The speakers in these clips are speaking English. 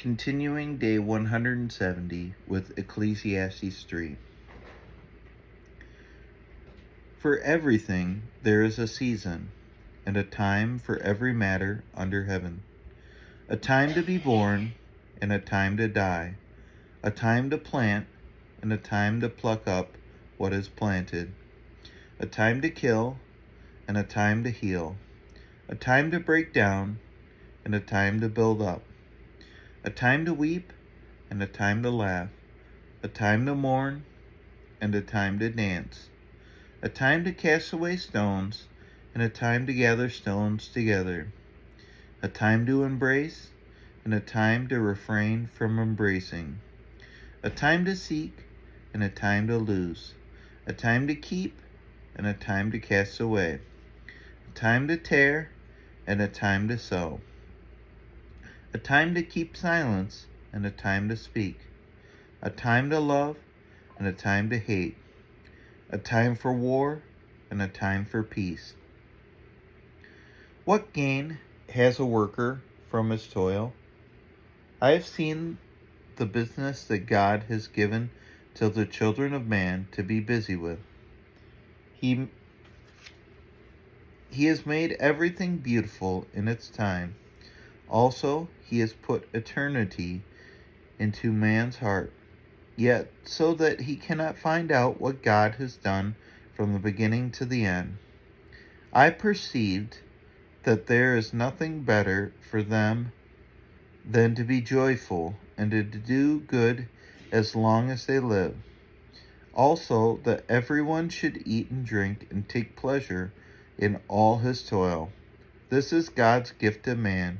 Continuing day 170 with Ecclesiastes 3. For everything there is a season, and a time for every matter under heaven. A time to be born, and a time to die. A time to plant, and a time to pluck up what is planted. A time to kill, and a time to heal. A time to break down, and a time to build up. A time to weep, and a time to laugh. A time to mourn, and a time to dance. A time to cast away stones, and a time to gather stones together. A time to embrace, and a time to refrain from embracing. A time to seek, and a time to lose. A time to keep, and a time to cast away. A time to tear, and a time to sow. A time to keep silence, and a time to speak. A time to love, and a time to hate. A time for war, and a time for peace. What gain has a worker from his toil? I have seen the business that God has given to the children of man to be busy with. He has made everything beautiful in its time. Also, he has put eternity into man's heart, yet so that he cannot find out what God has done from the beginning to the end. I perceived that there is nothing better for them than to be joyful and to do good as long as they live. Also, that everyone should eat and drink and take pleasure in all his toil. This is God's gift to man.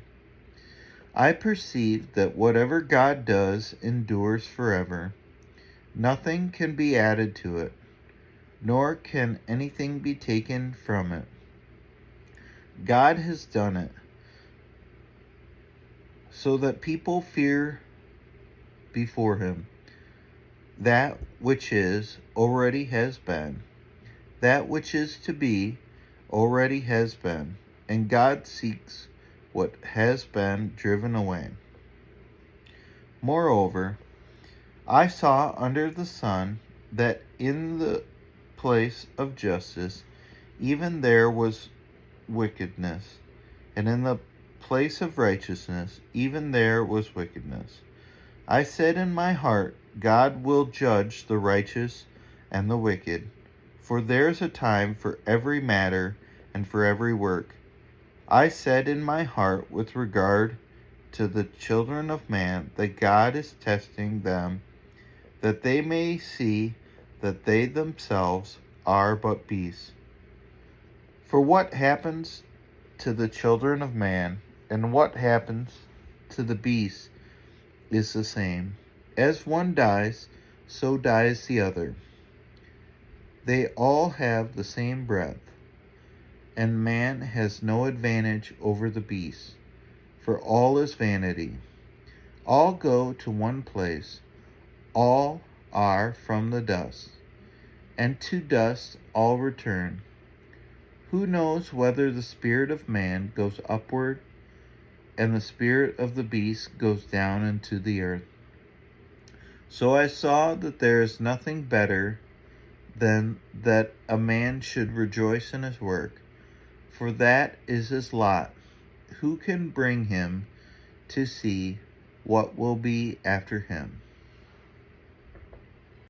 I perceive that whatever God does endures forever. Nothing can be added to it, nor can anything be taken from it. God has done it, so that people fear before him. That which is already has been. That which is to be already has been. And God seeks what has been driven away. Moreover, I saw under the sun that in the place of justice, even there was wickedness, and in the place of righteousness, even there was wickedness. I said in my heart, God will judge the righteous and the wicked, for there is a time for every matter and for every work. I said in my heart with regard to the children of man that God is testing them, that they may see that they themselves are but beasts. For what happens to the children of man and what happens to the beasts is the same. As one dies, so dies the other. They all have the same breath, and man has no advantage over the beasts, for all is vanity. All go to one place, all are from the dust, and to dust all return. Who knows whether the spirit of man goes upward, and the spirit of the beast goes down into the earth? So I saw that there is nothing better than that a man should rejoice in his work, for that is his lot. Who can bring him to see what will be after him?